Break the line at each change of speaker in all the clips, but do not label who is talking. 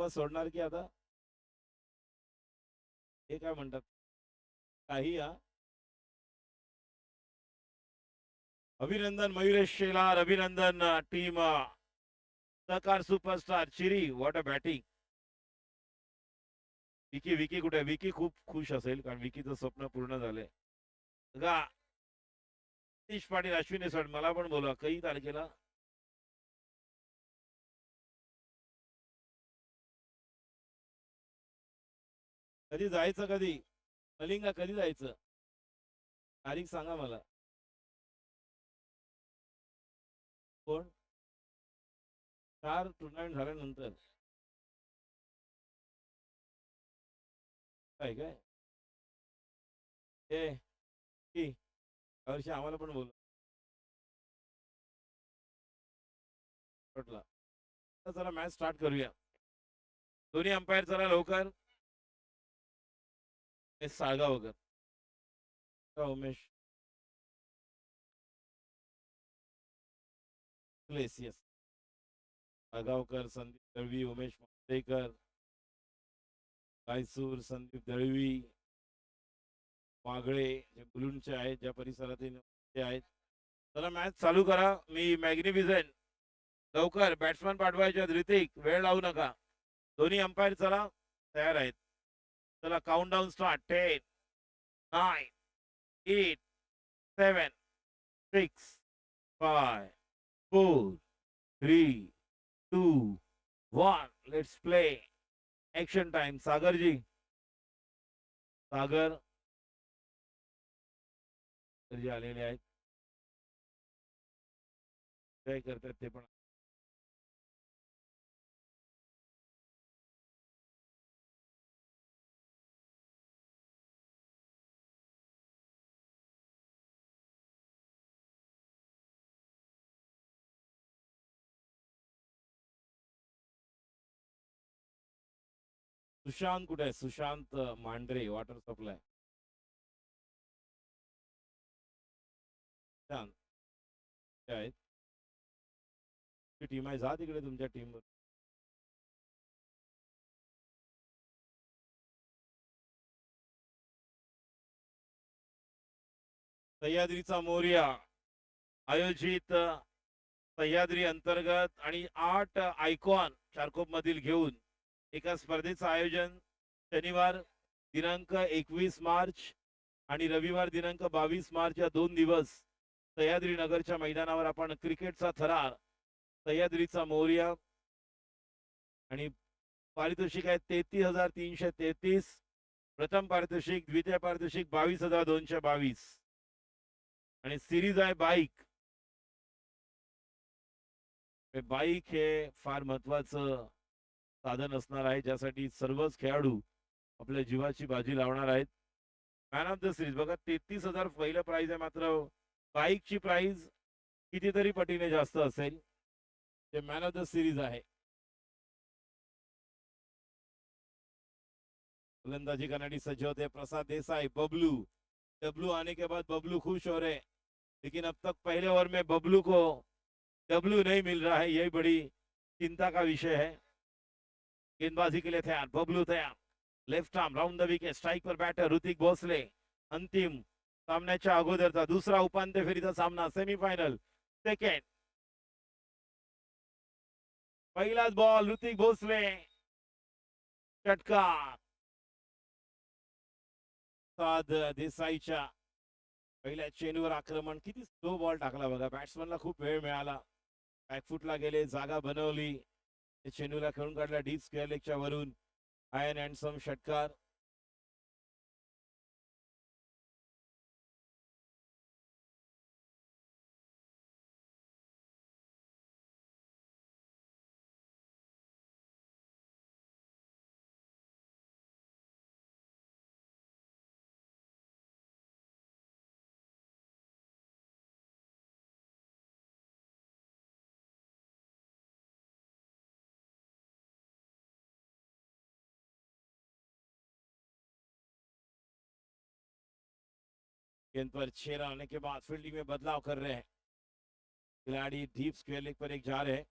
सोडणार की आता हे काय म्हणतात काही हा. अभिनंदन मयुरेश शेलार, अभिनंदन टीम सहकार सुपरस्टार चिरी. What a batting. Vicky Vicky कुठे? विकी खूप खुश असेल कारण विकीचं स्वप्न पूर्ण झालंय. बघा सतीश पाटील, अश्विनी सर मला पण बोला काही तारखेला. कधी जायचं कधी? कलिंगा कधी जायचं? तारीख सांगा मला. कोण? 4 टुर्नामेंट झाल्यानंतर काय काय ए की यावर्षी आम्हाला पण बोल म्हटलं. चला मॅच स्टार्ट करूया. दोन्ही अंपायर चला लवकर. Salgaonkar Umesh place yes. साळगावकर, संदीप दळवी, उमेश मांजरेकर, गायसूर, संदीप दळवी, मागळे जे बुलूनचे आहेत, ज्या परिसरातील ते आहेत. चला मॅच चालू करा. मी मॅग्निफिसेंट लवकर बॅट्समन पाठवायचे. ऋतिक वेळ लावू नका. दोन्ही अंपायर चला तयार आहेत. चला count down start. 10, 9, 8, 7, 6, 5, 4, 3, 2, 1. Let's play. Action time. सागरजी. सागर जे आलेले आहेत काय करतात ते पण. सुशांत कुठे आहे? Sushant Mandhare water supply. शांत आहेत टीम आहे. जा तिकडे तुमच्या टीम वर. सह्याद्रीचा मोर्या आयोजित सह्याद्री अंतर्गत आणि 8 आयकॉन चारकोप मधील घेऊन एका स्पर्धेचं आयोजन शनिवार दिनांक 21 मार्च आणि रविवार दिनांक 22 मार्च या 2 दिवस सह्याद्री नगरच्या मैदानावर आपण क्रिकेटचा थरार सह्याद्रीचा मोर्या आणि पारितोषिक आहे 33,333. प्रथम पारितोषिक, द्वितीय पारितोषिक 22,222 आणि सिरीज आहे बाईक. बाईक हे फार महत्वाचं साधन असणार आहे ज्यासाठी सर्वच खेळाडू आपल्या जीवाची बाजी लावणार आहेत. मॅन ऑफ द सिरीज बघा 33,000 पहिलं प्राइज आहे. मात्र बाईकची प्राइज कितीतरी पटीने जास्त असेल. ते मॅन ऑफ द सिरीज आहे. फलंदाजी करण्यासाठी सज्ज होते प्रसाद देसाई. बबलू डब्लू आने के बाद बबलू खुश हो रहे, लेकिन अब तक पहले ओवर में बबलू को डब्लू नहीं मिल रहा है. यही बड़ी चिंता का विषय है. गेंदबाजी के लिए तैयार बबलू. तैयार left arm round the wicket. Strike पर बैटर ऋतिक भोसले. अंतिम सामन्याच्या अगोदरचा दुसरा उपांत्य फेरीचा सामना सेमीफायनल सेकंड. पहिलाच बॉल ऋतिक भोसले. षटकार. साद देसाईच्या पहिल्या चेंडूवर आक्रमण. किती स्लो बॉल टाकला बघा. बॅट्समनला खूप वेळ मिळाला. बॅकफुटला गेले, जागा बनवली, चेंडूला खेळून काढला डीप स्क्वेअर लेगच्या वरून. आयन हँडसम षटकार. गेंद पर 6 रन आने के बाद फील्डिंग में बदलाव कर रहे हैं खिलाड़ी. डीप स्क्वेयर लेग पर एक जा रहे हैं.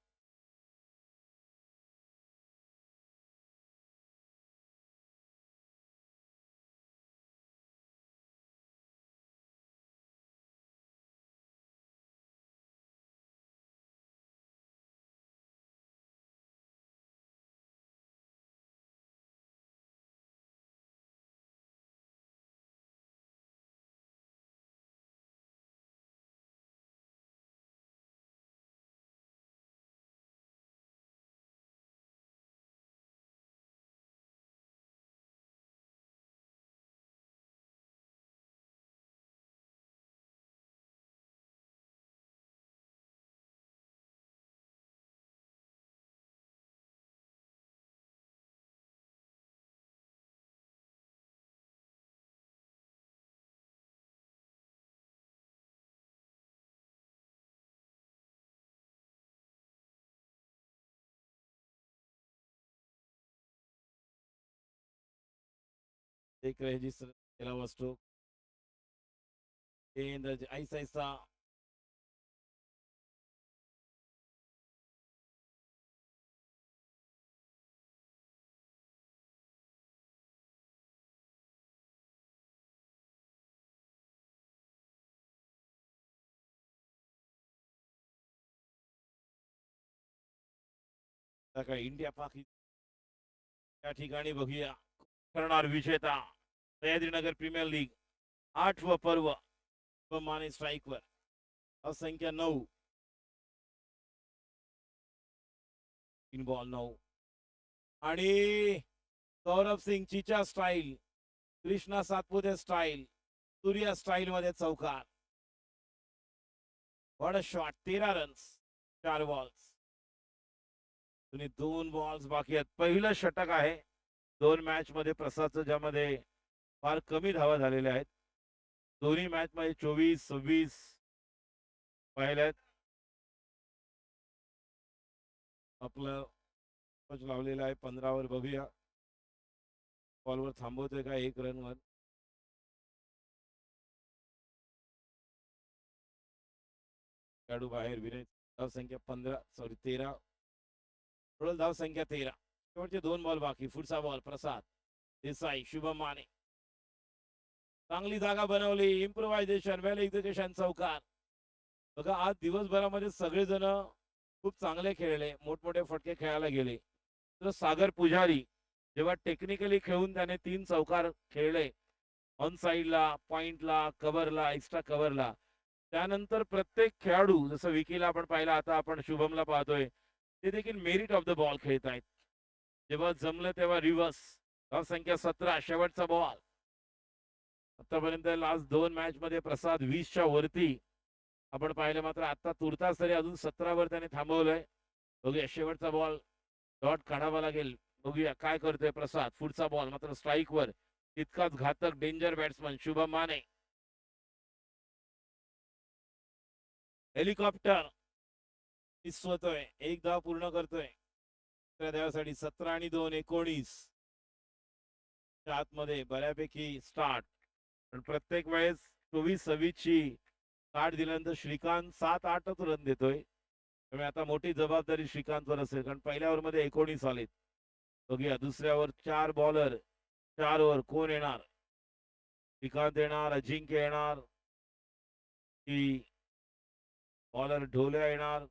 देख रहे तेलावा स्ट्रोक ऐसा ऐसा इंडिया पाकिस्तान या ठिकाणी बघूया करणार विजेता सह्याद्रीनगर प्रीमियर लीग 8व पर्व माने स्ट्राईकवर असंख्य 9 तीन बॉल 9 आणि सौरभ सिंग चिचा style Krishna Satpute style Surya style मध्ये चौकार what a shot 13 runs 4 balls तुम्ही 2 बॉल्स बाकी आहेत पहिलं षटक आहे 2 मॅच मध्ये प्रसादचं ज्यामध्ये फार कमी धावा झालेल्या आहेत दोन्ही मॅच मध्ये 24-26 पाहिल्यात आपलं लावलेलं आहे 15 वर बघूया बॉलवर थांबवतोय का 1 रन वर खेळाडू बाहेर विनय धाव संख्या 13 टोटल धाव संख्या 13 शेवटचे 2 बॉल बाकी पुढचा बॉल प्रसाद देसाई शुभम माने चांगली जागा बनवली इम्प्रोव्हायझेशन वेल एक्झिक्युशन चौकार बघा आज दिवसभरामध्ये सगळेजण खूप चांगले खेळले मोठमोठे फटके खेळायला गेले तर सागर पुजारी जेव्हा टेक्निकली खेळून त्याने 3 चौकार खेळले ऑन साइडला पॉइंटला कव्हरला एक्स्ट्रा कव्हरला त्यानंतर प्रत्येक खेळाडू जसं विकीला आपण पाहिला आता आपण शुभमला पाहतोय ते देखील मेरिट ऑफ द बॉल खेळत आहेत जेव्हा जमलं तेव्हा रिव्हर्स धाव संख्या 17 शेवटचा बॉल आतापर्यंत लास्ट 2 मॅच मध्ये प्रसाद 20च्या वरती आपण पाहिलं मात्र आता तुर्तास तरी अजून 17 वर त्याने थांबवलंय बघूया शेवटचा बॉल डॉट काढावा लागेल बघूया काय करतोय प्रसाद पुढचा बॉल मात्र स्ट्राईक वर तितकाच घातक danger batsman Shubham Mane helicopter miss होतोय 1 धाव पूर्ण करतोय त्या धावासाठी 17 आणि 2 19 आतमध्ये बऱ्यापैकी स्टार्ट पण प्रत्येक वेळेस 24-26 ची स्टार्ट दिल्यानंतर श्रीकांत 7-8च रन देतोय त्यामुळे आता मोठी जबाबदारी श्रीकांतवर असेल कारण पहिल्या ओव्हर मध्ये 19 आलेत बघूया दुसऱ्यावर 4 बॉलर 4 ओव्हर कोण येणार श्रीकांत येणार अजिंक्य येणार की बॉलर ढोल्या येणार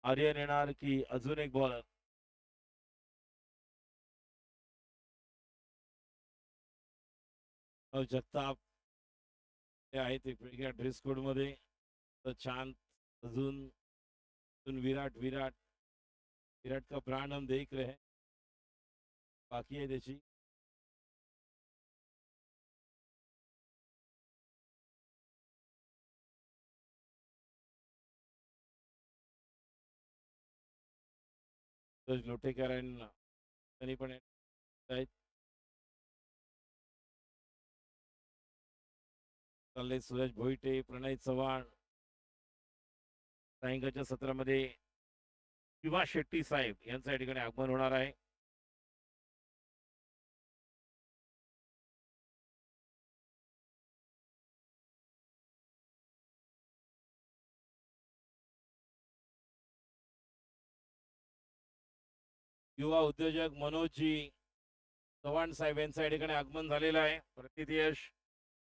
आर्यन येणार की अजून एक बॉलर जगताप ते आहेत वेगवेगळ्या ड्रेस कोड मध्ये तर छान अजून विराट विराट विराट का ब्रांड हम देख रहे हैं बाकी है त्याची लोटेकरांनी पण आहेत चालले सूरज भोईटे प्रणय चव्हाण सायंकाळच्या सत्रामध्ये शिवा शेट्टी साहेब यांच्या या ठिकाणी आगमन होणार आहे युवा उद्योजक मनोजजी चव्हाण साहेब यांच्या या ठिकाणी आगमन झालेलं आहे प्रतियश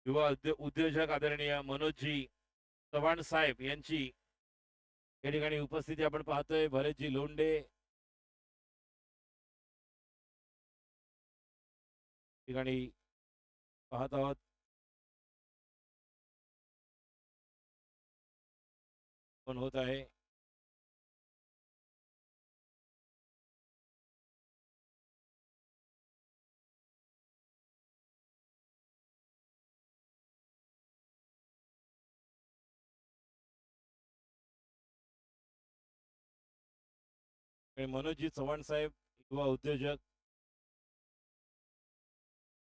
युवा उद्योजक आदरणीय मनोजजी चव्हाण साहेब यांची या ठिकाणी उपस्थिती आपण पाहतोय भरतजी लोंडे ठिकाणी पाहत आहोत पण होत आहे मनोजजी चव्हाण साहेब युवा उद्योजक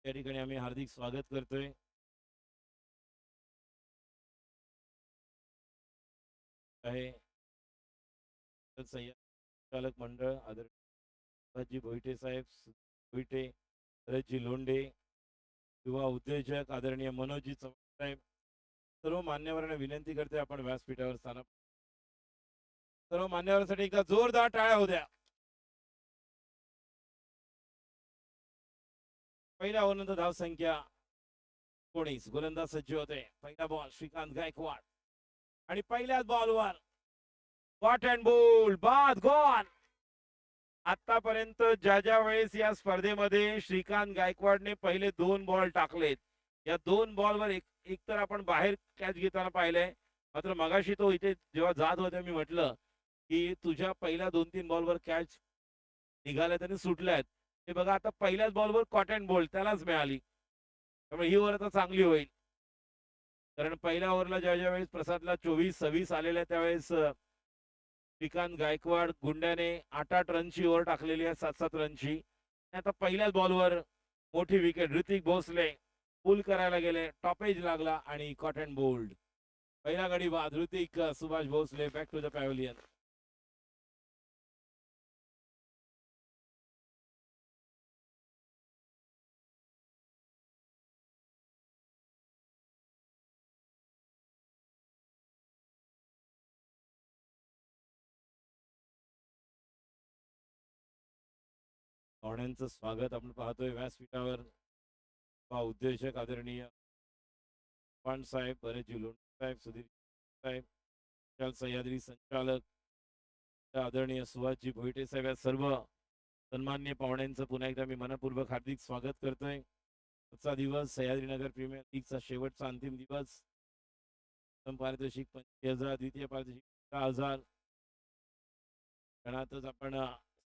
या ठिकाणी आम्ही हार्दिक स्वागत करतोय आहे चालक मंडळ आदरणीय भोईटे साहेब भोईटे रजी लोंडे युवा उद्योजक आदरणीय मनोजी चव्हाण साहेब, सर्व मान्यवरांना विनंती करते आपण व्यासपीठावर स्थान. सर्व मान्यवरांसाठी एकदा जोरदार टाळ्या होऊ द्या. पहिल्या ओव्हरनंतर धाव संख्या 19. गोलंदाज सज्ज होते. पहिला बॉल श्रीकांत गायकवाड आणि पहिल्याच बॉलवर कॉट अँड बोल्ड बाद गॉन. आतापर्यंत ज्या वेळेस या स्पर्धेमध्ये श्रीकांत गायकवाडने पहिले 2 बॉल टाकलेत, या 2 बॉलवर एक तर आपण बाहेर कॅच घेताना पाहिलंय, मात्र मगाशी तो इथे जेव्हा जात होता मी म्हटलं की तुझ्या पहिल्या 2-3 बॉलवर कॅच निघाल्या त्यांनी सुटल्यात. हे बघा आता पहिल्याच बॉलवर कॉट अँड बोल्ड त्यालाच मिळाली. त्यामुळे ही ओव्हर आता चांगली होईल, कारण पहिल्या ओव्हरला ज्या वेळेस प्रसादला 24-26 आलेल्या त्यावेळेस श्रीकांत गायकवाड गुंड्याने 8-8 रनची ओव्हर टाकलेली आहे, 7-7 रनची. आता पहिल्याच बॉलवर मोठी विकेट. ऋतिक भोसले पुल करायला गेले, टॉपेज लागला आणि कॉट अँड बोल्ड. पहिला गडी बाद. Hrithik Subhash Bhosale back to the pavilion. पाहुण्यांचं स्वागत आपण पाहतोय व्यासपीठावर. उद्योजक आदरणीय पान साहेब, बरेचजी लोणकर साहेब, सुधीर साहेब, विशाल सह्याद्री संचालक आदरणीय सुहासजी भोईटे साहेब, या सर्व सन्मान्य पाहुण्यांचं पुन्हा एकदा मी मनपूर्वक हार्दिक स्वागत करतोय. आजचा दिवस सह्याद्रीनगर प्रीमियर लीगचा शेवटचा अंतिम दिवस. प्रथम पारितोषिक 25,000, द्वितीय पारितोषिक 10,000. क्षणातच आपण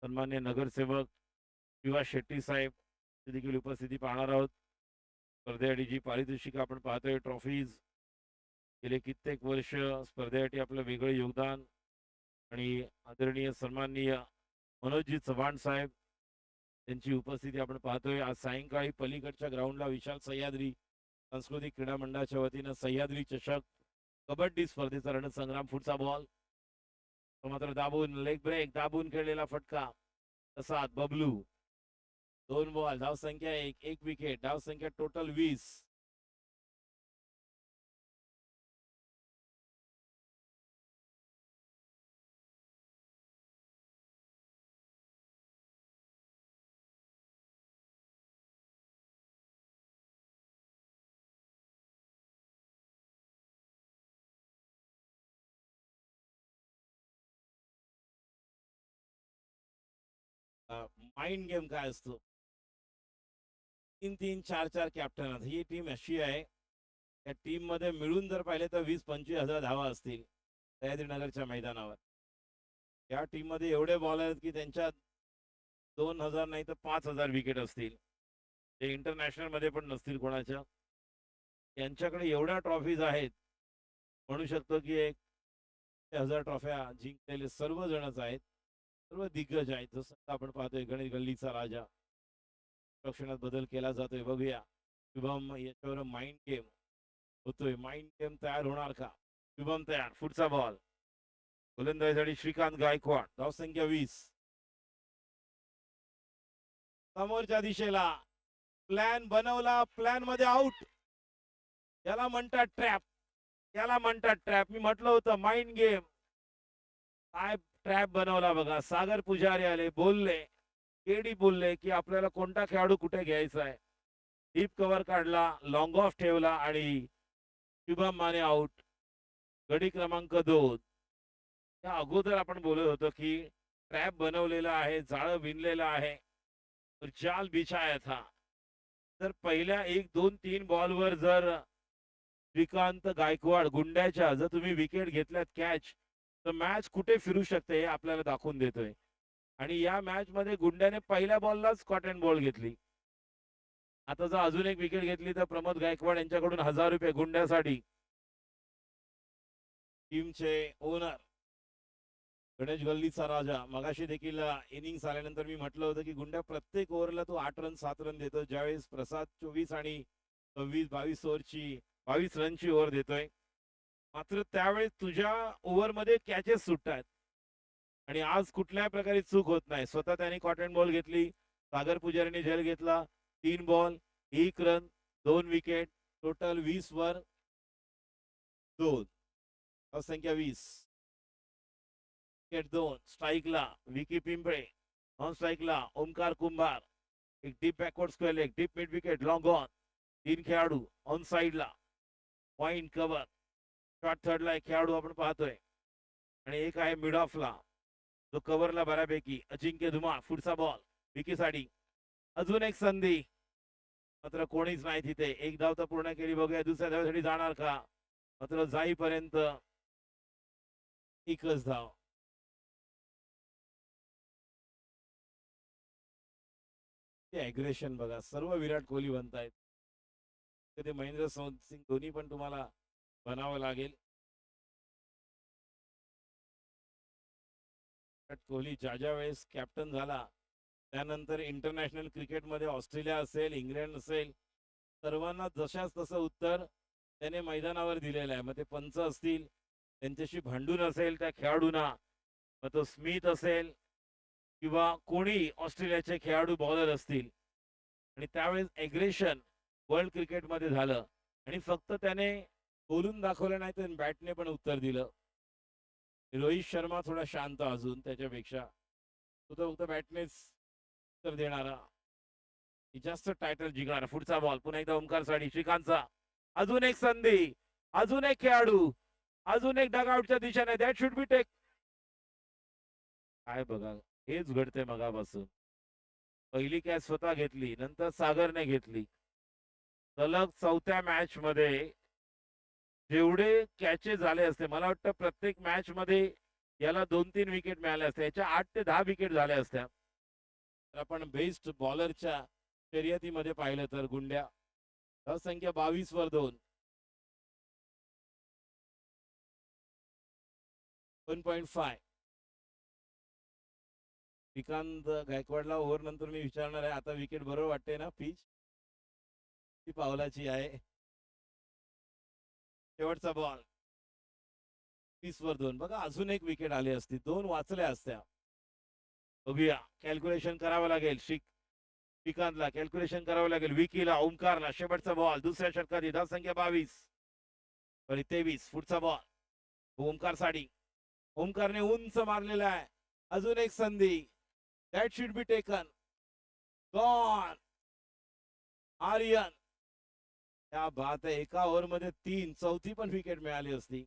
सन्मान्य नगरसेवक शिवा शेट्टी साहेब देखील उपस्थिती पाहणार आहोत. स्पर्धेसाठी जी पारितोषिक आपण पाहतोय, ट्रॉफीज, गेले कित्येक वर्ष स्पर्धेसाठी आपलं वेगळं योगदान आणि आदरणीय सन्माननीय मनोजी चव्हाण साहेब त्यांची उपस्थिती आपण पाहतोय. आज सायंकाळी पलीकडच्या ग्राउंडला विशाल सह्याद्री सांस्कृतिक क्रीडा मंडळाच्या वतीनं सह्याद्री चषक कबड्डी स्पर्धेचा रणसंग्राम. पुढचा बॉल मात्र दाबून, लेग ब्रेक दाबून खेळलेला फटका. तसाच बबलू. 2 बॉल, धाव संख्या 1 विकेट, धाव संख्या टोटल 20. माइंड गेम काय असतो? 3-3, 4-4 कॅप्टन. ही टीम अशी आहे, त्या टीम मध्ये मिळून जर पाहिले तर 20-25 हजार धावा असतील सह्याद्रीनगरच्या मैदानावर. या टीम मध्ये एवढे बॉल आहेत की त्यांच्यात 2,000 नाही तर 5,000 विकेट असतील. ते इंटरनॅशनल मध्ये पण नसतील कोणाच्या. यांच्याकडे एवढ्या ट्रॉफीज आहेत, म्हणू शकतो की 1,000 ट्रॉफ्या जिंकलेले सर्व जणच आहेत, सर्व दिग्गज आहेत. जसं आपण पाहतोय गणेश गल्लीचा राजा, रक्षणात बदल केला जातोय. बघूया शुभम याच्यावर माइंड गेम होतोय. माइंड गेम तयार होणार का? शुभम तयार. पुढचा बॉल गोलंदाजीसाठी श्रीकांत गायकवाड, धावसंख्या 20. समोरच्या दिशेला प्लॅन बनवला, प्लॅन मध्ये आउट. याला म्हणतात ट्रॅप, याला म्हणतात ट्रॅप. मी म्हटलं होतं माइंड गेम. काय ट्रॅप बनवला बघा. सागर पुजारी आले, बोलले, केडी बोलले की आपल्याला कोणता खेळाडू कुठे घ्यायचा आहे. डीप कव्हर काढला, लॉंग ऑफ ठेवला आणि शुभम माने आउट. गडी क्रमांक 2. त्या अगोदर आपण बोलत होतो की ट्रॅप बनवलेला आहे, जाळं विणलेलं आहे, जाल बिछाया था. तर पहिल्या 1, 2, 3 बॉलवर जर श्रीकांत गायकवाड गुंड्याच्या जर तुम्ही विकेट घेतल्यात, कॅच, तर मॅच कुठे फिरू शकते हे आपल्याला दाखवून देतोय. आणि या मॅच मध्ये गुंड्याने पहिल्या बॉललाच कॉट अँड बॉल घेतली. आता जर अजून एक विकेट घेतली तर प्रमोद गायकवाड यांच्याकडून 1,000 रुपये गुंड्यासाठी. टीमचे ओनर गणेश गल्लीचा राजा. मगाशी देखील इनिंग्स आल्यानंतर मी म्हटलं होतं की गुंड्या प्रत्येक ओव्हरला तो 8 रन 7 रन देतो, ज्यावेळेस प्रसाद 24 आणि 22 ओव्हरची 22 रनची ओव्हर देतोय. मात्र त्यावेळेस तुझ्या ओव्हर मध्ये कॅचेस सुटतात आणि आज कुठल्याही प्रकारे चूक होत नाही. स्वतः त्याने कॉट अँड बॉल घेतली, सागर पुजारीने झेल घेतला. 3 बॉल 1 रन 2 विकेट, टोटल 20 वर 2, संख्या 20. विकेट 2, स्ट्राईकला विकी पिंपळे, ऑन स्ट्राईकला ओमकार कुंभार, एक deep backward square leg, deep mid wicket, long on, 3 खेळाडू ऑन साइडला, पॉइंट कव्हर, शॉर्ट थर्डला एक खेळाडू आपण पाहतोय आणि एक आहे मिड ऑफला जो कव्हरला बऱ्यापैकी, अजिंक्य धुमाळ. पुढचा बॉल विकीसाठी, अजून एक संधी, मात्र कोणीच नाही तिथे. एक धाव तर पूर्ण केली, बघूया दुसऱ्या धावेसाठी जाणार का, मात्र जाईपर्यंत एकच धाव. अग्रेशन बघा, सर्व विराट कोहली बनतायत. ते महेंद्र सिंग धोनी पण तुम्हाला बनावं लागेल. विराट कोहली ज्या वेळेस कॅप्टन झाला त्यानंतर इंटरनॅशनल क्रिकेटमध्ये ऑस्ट्रेलिया असेल, इंग्लंड असेल, सर्वांना जशाच तसं उत्तर त्याने मैदानावर दिलेलं आहे. मग ते पंच असतील, त्यांच्याशी भांडून असेल त्या खेळाडूंना, मग तो स्मिथ असेल किंवा कोणी ऑस्ट्रेलियाचे खेळाडू बॉलर असतील, आणि त्यावेळेस एग्रेशन वर्ल्ड क्रिकेटमध्ये झालं आणि फक्त त्याने बोलून दाखवलं नाही तर बॅटने पण उत्तर दिलं. रोहित शर्मा थोडा शांत अजून त्याच्यापेक्षा, तो तर फक्त बॅटनेच उत्तर देणारा, जास्त टायटल जिंकणारा. पुढचा बॉल पुन्हा एकदा ओमकार साडी, श्रीकांतचा अजून एक संधी, अजून एक खेळाडू, अजून एक डगआउटच्या दिशेने, दॅट शुड बी टेक. काय बघा, हेच घडते मगापासून. पहिली कॅच स्वतः घेतली, नंतर सागरने घेतली. सलग 4थ्या मॅच मध्ये जेवढे कॅचेस झाले असते, मला वाटतं प्रत्येक मॅच मध्ये याला 2-3 विकेट मिळाले असते. याच्या 8 ते 10 विकेट झाल्या असत्या. तर आपण बेस्ट बॉलरच्या शर्यतीमध्ये पाहिलं तर गुंड्या, संख्या 22 वर 2, 1.5. श्रीकांत गायकवाडला ओव्हर नंतर मी विचारणार आहे, आता विकेट बरोबर वाटते ना, पिच ती पावलाची आहे. शेवटचा बॉल 30 वर 2. बघा, अजून एक विकेट आली असती, 2 वाचल्या असत्या. बघूया, कॅल्क्युलेशन करावं लागेल. श्रीकांतला कॅल्क्युलेशन करावं लागेल, विकीला, ओमकारला. शेवटचा बॉल दुसऱ्या षटकात, धाव संख्या 22 आणि 23. पुढचा बॉल ओमकार साडी, ओमकारने उंच मारलेला आहे. अजून एक संधी, that should be taken, gone. Aryan, त्या बात आहे, एका ओव्हर मध्ये 3, चौथी पण विकेट मिळाली असती.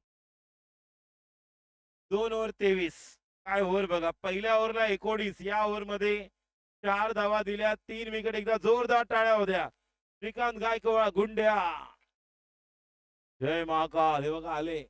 2 ओव्हर 23. काय ओव्हर बघा, पहिल्या ओव्हरला 19, या ओव्हर मध्ये 4 धावा दिल्या, 3 विकेट. एकदा जोरदार टाळ्या होत्या. श्रीकांत गायकवाड गुंड्या, जय महाकाल. हे बघा आले.